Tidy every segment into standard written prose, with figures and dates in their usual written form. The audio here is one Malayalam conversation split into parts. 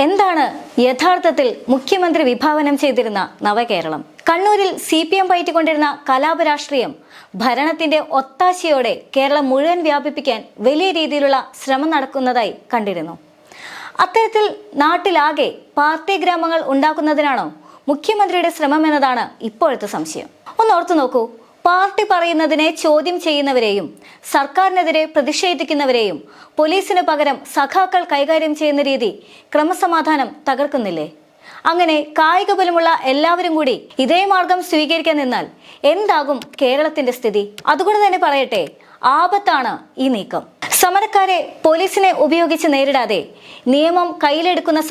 എന്താണ് യഥാർത്ഥത്തിൽ മുഖ്യമന്ത്രി വിഭാവനം ചെയ്തിരുന്ന നവകേരളം? കണ്ണൂരിൽ CPM പയറ്റിക്കൊണ്ടിരുന്ന കലാപരാഷ്ട്രീയം ഭരണത്തിന്റെ ഒത്താശയോടെ കേരളം മുഴുവൻ വ്യാപിപ്പിക്കാൻ വലിയ രീതിയിലുള്ള ശ്രമം നടക്കുന്നതായി കണ്ടിരുന്നു. അത്തരത്തിൽ നാട്ടിലാകെ പാർട്ടി ഗ്രാമങ്ങൾ ഉണ്ടാക്കുന്നതിനാണോ മുഖ്യമന്ത്രിയുടെ ശ്രമം എന്നതാണ് ഇപ്പോഴത്തെ സംശയം. ഒന്നോർത്തു നോക്കൂ, പാർട്ടി പറയുന്നതിനെ ചോദ്യം ചെയ്യുന്നവരെയും സർക്കാരിനെതിരെ പ്രതിഷേധിക്കുന്നവരെയും പോലീസിന് പകരം സഖാക്കൾ കൈകാര്യം ചെയ്യുന്ന രീതി ക്രമസമാധാനം തകർക്കുന്നില്ലേ? അങ്ങനെ കായിക ബലമുള്ള എല്ലാവരും കൂടി ഇതേ മാർഗം സ്വീകരിക്കാൻ നിന്നാൽ എന്താകും കേരളത്തിന്റെ സ്ഥിതി? അതുകൊണ്ട് തന്നെ പറയട്ടെ, ആപത്താണ് ഈ നീക്കം. സമരക്കാരെ പോലീസിനെ ഉപയോഗിച്ച് നേരിടാതെ നിയമം കയ്യിലെടുക്കുന്ന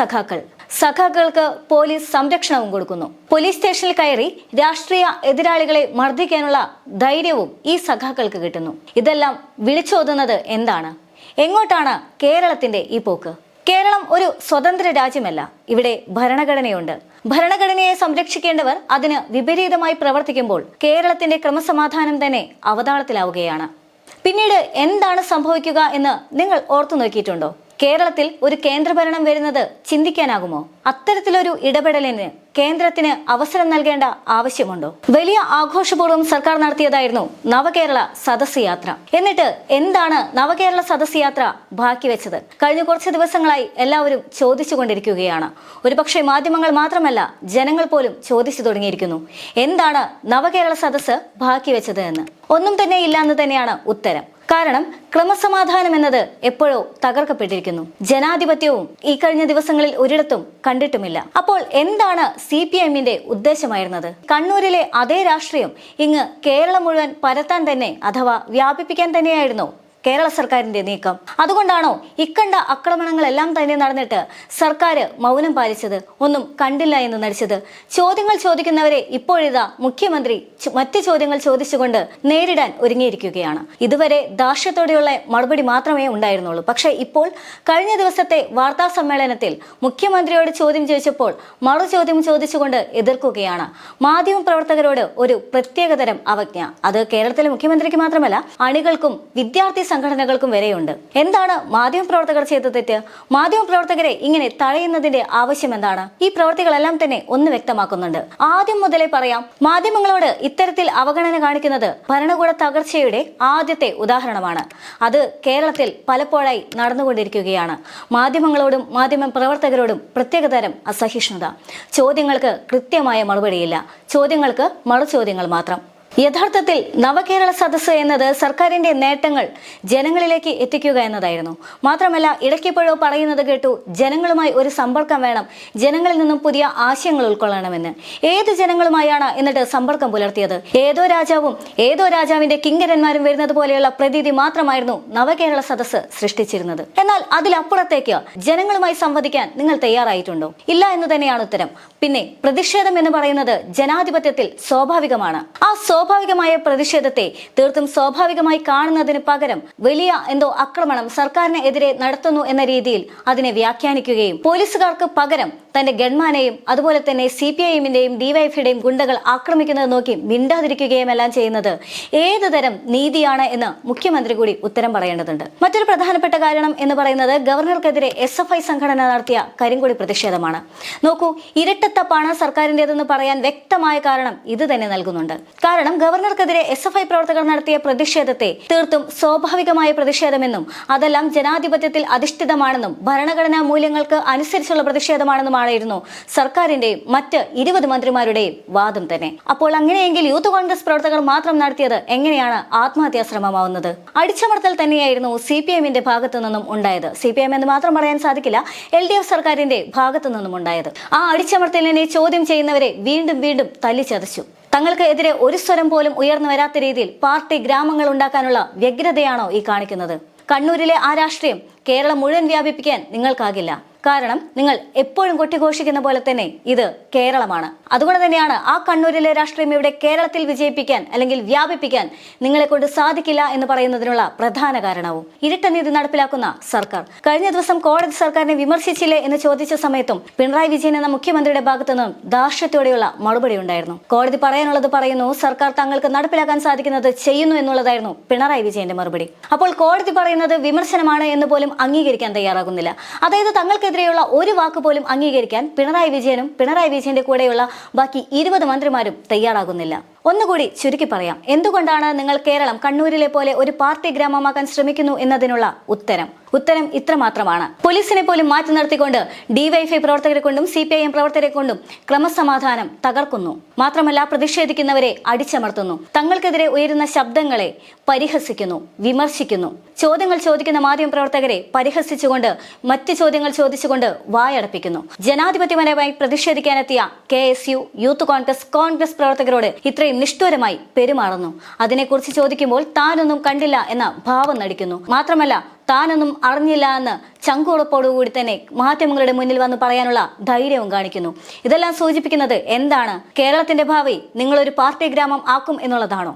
സഖാക്കൾക്ക് പോലീസ് സംരക്ഷണവും കൊടുക്കുന്നു. പോലീസ് സ്റ്റേഷനിൽ കയറി രാഷ്ട്രീയ എതിരാളികളെ മർദ്ദിക്കാനുള്ള ധൈര്യവും ഈ സഖാക്കൾക്ക് കിട്ടുന്നു. ഇതെല്ലാം വിളിച്ചോതുന്നത് എന്താണ്? എങ്ങോട്ടാണ് കേരളത്തിന്റെ ഈ പോക്ക്? കേരളം ഒരു സ്വതന്ത്ര രാജ്യമല്ല. ഇവിടെ ഭരണഘടനയുണ്ട്. ഭരണഘടനയെ സംരക്ഷിക്കേണ്ടവർ അതിന് വിപരീതമായി പ്രവർത്തിക്കുമ്പോൾ കേരളത്തിന്റെ ക്രമസമാധാനം തന്നെ അവതാളത്തിലാവുകയാണ്. പിന്നീട് എന്താണ് സംഭവിക്കുക എന്ന് നിങ്ങൾ ഓർത്തു നോക്കിയിട്ടുണ്ടോ? കേരളത്തിൽ ഒരു കേന്ദ്രഭരണം വരുന്നത് ചിന്തിക്കാനാകുമോ? അത്തരത്തിലൊരു ഇടപെടലിന് കേന്ദ്രത്തിന് അവസരം നൽകേണ്ട ആവശ്യമുണ്ടോ? വലിയ ആഘോഷപൂർവ്വം സർക്കാർ നടത്തിയതായിരുന്നു നവകേരള സദസ് യാത്ര. എന്നിട്ട് എന്താണ് നവകേരള സദസ് യാത്ര ബാക്കി വെച്ചത്? കഴിഞ്ഞ കുറച്ച് ദിവസങ്ങളായി എല്ലാവരും ചോദിച്ചുകൊണ്ടിരിക്കുകയാണ്. ഒരുപക്ഷെ മാധ്യമങ്ങൾ മാത്രമല്ല, ജനങ്ങൾ പോലും ചോദിച്ചു തുടങ്ങിയിരിക്കുന്നു, എന്താണ് നവകേരള സദസ് ബാക്കി വെച്ചത് എന്ന്. ഒന്നും തന്നെ ഇല്ല എന്ന് തന്നെയാണ് ഉത്തരം. കാരണം ക്രമസമാധാനം എന്നത് എപ്പോഴോ തകർക്കപ്പെട്ടിരിക്കുന്നു. ജനാധിപത്യവും ഈ കഴിഞ്ഞ ദിവസങ്ങളിൽ ഒരിടത്തും കണ്ടിട്ടുമില്ല. അപ്പോൾ എന്താണ് CPMന്റെ ഉദ്ദേശമായിരുന്നത്? കണ്ണൂരിലെ അതേ രാഷ്ട്രീയം ഇങ്ങ് കേരളം മുഴുവൻ പരത്താൻ തന്നെ അഥവാ വ്യാപിപ്പിക്കാൻ തന്നെയായിരുന്നു കേരള സർക്കാരിന്റെ നീക്കം. അതുകൊണ്ടാണോ ഇക്കണ്ട ആക്രമണങ്ങളെല്ലാം തന്നെ നടന്നിട്ട് സർക്കാർ മൗനം പാലിച്ചത്, ഒന്നും കണ്ടില്ല എന്ന് നടിച്ചത്? ചോദ്യങ്ങൾ ചോദിക്കുന്നവരെ ഇപ്പോഴിതാ മുഖ്യമന്ത്രി മറ്റ് ചോദ്യങ്ങൾ ചോദിച്ചുകൊണ്ട് നേരിടാൻ ഒരുങ്ങിയിരിക്കുകയാണ്. ഇതുവരെ ദാർഷ്ട്യത്തോടെയുള്ള മറുപടി മാത്രമേ ഉണ്ടായിരുന്നുള്ളൂ. പക്ഷേ ഇപ്പോൾ കഴിഞ്ഞ ദിവസത്തെ വാർത്താ സമ്മേളനത്തിൽ മുഖ്യമന്ത്രിയോട് ചോദ്യം ചോദിച്ചപ്പോൾ മറു ചോദ്യം ചോദിച്ചുകൊണ്ട് എതിർക്കുകയാണ്. മാധ്യമ പ്രവർത്തകരോട് ഒരു പ്രത്യേകതരം അവജ്ഞ. അത് കേരളത്തിലെ മുഖ്യമന്ത്രിക്ക് മാത്രമല്ല, അണികൾക്കും വിദ്യാർത്ഥി സംഘടനകൾക്കും വരെയുണ്ട്. എന്താണ് മാധ്യമപ്രവർത്തകർ ചെയ്ത തെറ്റ്? മാധ്യമപ്രവർത്തകരെ ഇങ്ങനെ തഴയുന്നതിന്റെ ആവശ്യം എന്താണ്? ഈ പ്രവർത്തികളെല്ലാം തന്നെ ഒന്ന് വ്യക്തമാക്കുന്നുണ്ട്. ആദ്യം മുതലേ പറയാം, മാധ്യമങ്ങളോട് ഇത്തരത്തിൽ അവഗണന കാണിക്കുന്നത് ഭരണകൂട തകർച്ചയുടെ ആദ്യത്തെ ഉദാഹരണമാണ്. അത് കേരളത്തിൽ പലപ്പോഴായി നടന്നുകൊണ്ടിരിക്കുകയാണ്. മാധ്യമങ്ങളോടും മാധ്യമ പ്രവർത്തകരോടും പ്രത്യേകതരം അസഹിഷ്ണുത. ചോദ്യങ്ങൾക്ക് കൃത്യമായ മറുപടിയില്ല, ചോദ്യങ്ങൾക്ക് മറുചോദ്യങ്ങൾ മാത്രം. യഥാർത്ഥത്തിൽ നവകേരള സദസ്സ് എന്നത് സർക്കാരിന്റെ നേട്ടങ്ങൾ ജനങ്ങളിലേക്ക് എത്തിക്കുക എന്നതായിരുന്നു. മാത്രമല്ല, ഇടയ്ക്കെപ്പോഴോ പറയുന്നത് കേട്ടു, ജനങ്ങളുമായി ഒരു സമ്പർക്കം വേണം, ജനങ്ങളിൽ നിന്നും പുതിയ ആശയങ്ങൾ ഉൾക്കൊള്ളണമെന്ന്. ഏത് ജനങ്ങളുമായാണ് എന്നിട്ട് സമ്പർക്കം പുലർത്തിയത്? ഏതോ രാജാവും ഏതോ രാജാവിന്റെ കിങ്കരന്മാരും വരുന്നത് പോലെയുള്ള പ്രതീതി മാത്രമായിരുന്നു നവകേരള സദസ്സ് സൃഷ്ടിച്ചിരുന്നത്. എന്നാൽ അതിലപ്പുറത്തേക്ക് ജനങ്ങളുമായി സംവദിക്കാൻ നിങ്ങൾ തയ്യാറായിട്ടുണ്ടോ? ഇല്ല എന്ന് തന്നെയാണ് ഉത്തരം. പിന്നെ പ്രതിഷേധം എന്ന് പറയുന്നത് ജനാധിപത്യത്തിൽ സ്വാഭാവികമാണ്. ആ സ്വാഭാവികമായ പ്രതിഷേധത്തെ തീർത്തും സ്വാഭാവികമായി കാണുന്നതിന് പകരം വലിയ എന്തോ ആക്രമണം സർക്കാരിന് എതിരെ നടത്തുന്നു എന്ന രീതിയിൽ അതിനെ വ്യാഖ്യാനിക്കുകയും പോലീസുകാർക്ക് പകരം തന്റെ ഗൺമാനെയും അതുപോലെ തന്നെ CPIMന്റെയും DYFയുടെയും ഗുണ്ടകൾ ആക്രമിക്കുന്നത് നോക്കി മിണ്ടാതിരിക്കുകയും എല്ലാം ചെയ്യുന്നത് ഏത് തരം നീതിയാണ് എന്ന് മുഖ്യമന്ത്രി കൂടി ഉത്തരം പറയേണ്ടതുണ്ട്. മറ്റൊരു പ്രധാനപ്പെട്ട കാരണം എന്ന് പറയുന്നത് ഗവർണർക്കെതിരെ SFI സംഘടന നടത്തിയ കരിങ്കൊടി പ്രതിഷേധമാണ്. നോക്കൂ, ഇരട്ടത്തപ്പാണ് സർക്കാരിൻ്റെതെന്ന് പറയാൻ വ്യക്തമായ കാരണം ഇത് തന്നെ നൽകുന്നുണ്ട്. കാരണം ഗവർണർക്കെതിരെ SFI പ്രവർത്തകർ നടത്തിയ പ്രതിഷേധത്തെ തീർത്തും സ്വാഭാവികമായ പ്രതിഷേധമെന്നും അതെല്ലാം ജനാധിപത്യത്തിൽ അധിഷ്ഠിതമാണെന്നും ഭരണഘടനാ മൂല്യങ്ങൾക്ക് അനുസരിച്ചുള്ള പ്രതിഷേധമാണെന്നുമായിരുന്നു സർക്കാരിന്റെയും മറ്റ് 20 മന്ത്രിമാരുടെയും വാദം തന്നെ. അപ്പോൾ അങ്ങനെയെങ്കിൽ യൂത്ത് കോൺഗ്രസ് പ്രവർത്തകർ മാത്രം നടത്തിയത് എങ്ങനെയാണ് ആത്മഹത്യാ ശ്രമമാവുന്നത്? അടിച്ചമർത്തൽ തന്നെയായിരുന്നു CPMന്റെ ഭാഗത്തു നിന്നും ഉണ്ടായത്. CPM എന്ന് മാത്രം പറയാൻ സാധിക്കില്ല, LDF സർക്കാരിന്റെ ഭാഗത്തു നിന്നും ഉണ്ടായത്. ആ അടിച്ചമർത്തലിനെ ചോദ്യം ചെയ്യുന്നവരെ വീണ്ടും വീണ്ടും തല്ലിച്ചതച്ചു. തങ്ങൾക്ക് എതിരെ ഒരു സ്വരം പോലും ഉയർന്നു വരാത്ത രീതിയിൽ പാർട്ടി ഗ്രാമങ്ങൾ ഉണ്ടാക്കാനുള്ള വ്യഗ്രതയാണോ ഈ കാണിക്കുന്നത്? കണ്ണൂരിലെ ആ രാഷ്ട്രീയം കേരളം മുഴുവൻ വ്യാപിപ്പിക്കാൻ നിങ്ങൾക്കാകില്ല. കാരണം നിങ്ങൾ എപ്പോഴും കൊട്ടിഘോഷിക്കുന്ന പോലെ തന്നെ ഇത് കേരളമാണ്. അതുകൊണ്ട് തന്നെയാണ് ആ കണ്ണൂരിലെ രാഷ്ട്രീയം ഇവിടെ കേരളത്തിൽ വിജയിപ്പിക്കാൻ അല്ലെങ്കിൽ വ്യാപിപ്പിക്കാൻ നിങ്ങളെ കൊണ്ട് സാധിക്കില്ല എന്ന് പറയുന്നതിനുള്ള പ്രധാന കാരണവും. ഇരട്ട നീതി നടപ്പിലാക്കുന്ന സർക്കാർ. കഴിഞ്ഞ ദിവസം കോടതി സർക്കാരിനെ വിമർശിച്ചില്ലേ എന്ന് ചോദിച്ച സമയത്തും പിണറായി വിജയൻ എന്ന മുഖ്യമന്ത്രിയുടെ ഭാഗത്തു നിന്നും ദാർഷ്ട്യത്തോടെയുള്ള മറുപടി ഉണ്ടായിരുന്നു. കോടതി പറയാനുള്ളത് പറയുന്നു, സർക്കാർ തങ്ങൾക്ക് നടപ്പിലാക്കാൻ സാധിക്കുന്നത് ചെയ്യുന്നു എന്നുള്ളതായിരുന്നു പിണറായി വിജയന്റെ മറുപടി. അപ്പോൾ കോടതി പറയുന്നത് വിമർശനമാണ് എന്ന് പോലും പോലും അംഗീകരിക്കാൻ തയ്യാറാകുന്നില്ല. അതായത് തങ്ങൾക്കെതിരെയുള്ള ഒരു വാക്ക് പോലും അംഗീകരിക്കാൻ പിണറായി വിജയനും പിണറായി വിജയന്റെ കൂടെയുള്ള ബാക്കി 20 മന്ത്രിമാരും തയ്യാറാകുന്നില്ല. ഒന്നുകൂടി ചുരുക്കി പറയാം, എന്തുകൊണ്ടാണ് നിങ്ങൾ കേരളം കണ്ണൂരിലെ പോലെ ഒരു പാർട്ടി ഗ്രാമമാക്കാൻ ശ്രമിക്കുന്നു എന്നതിനുള്ള ഉത്തരം ഇത്ര മാത്രമാണ്. പോലീസിനെ പോലും മാറ്റി നിർത്തിക്കൊണ്ട് ഡിവൈഎഫ്ഐ പ്രവർത്തകരെ കൊണ്ടും CPIM പ്രവർത്തകരെ കൊണ്ടും ക്രമസമാധാനം തകർക്കുന്നു. മാത്രമല്ല പ്രതിഷേധിക്കുന്നവരെ അടിച്ചമർത്തുന്നു. തങ്ങൾക്കെതിരെ ഉയരുന്ന ശബ്ദങ്ങളെ പരിഹസിക്കുന്നു, വിമർശിക്കുന്നു. ചോദ്യങ്ങൾ ചോദിക്കുന്ന മാധ്യമപ്രവർത്തകരെ പരിഹസിച്ചുകൊണ്ട് മറ്റ് ചോദ്യങ്ങൾ ചോദിച്ചുകൊണ്ട് വായടപ്പിക്കുന്നു. ജനാധിപത്യപരമായി പ്രതിഷേധിക്കാനെത്തിയ KSU, യൂത്ത് കോൺഗ്രസ് പ്രവർത്തകരോട് ഇത്രയും നിഷ്ഠൂരമായി പെരുമാറുന്നു. അതിനെക്കുറിച്ച് ചോദിക്കുമ്പോൾ താനൊന്നും കണ്ടില്ല എന്ന ഭാവം നടിക്കുന്നു. മാത്രമല്ല താനൊന്നും അറിഞ്ഞില്ല എന്ന് ചങ്കുറപ്പോടുകൂടി തന്നെ മാധ്യമങ്ങളുടെ മുന്നിൽ വന്ന് പറയാനുള്ള ധൈര്യവും കാണിക്കുന്നു. ഇതെല്ലാം സൂചിപ്പിക്കുന്നത് എന്താണ്? കേരളത്തിന്റെ ഭാവി നിങ്ങളൊരു പാർട്ടി ഗ്രാമം ആക്കും എന്നുള്ളതാണോ?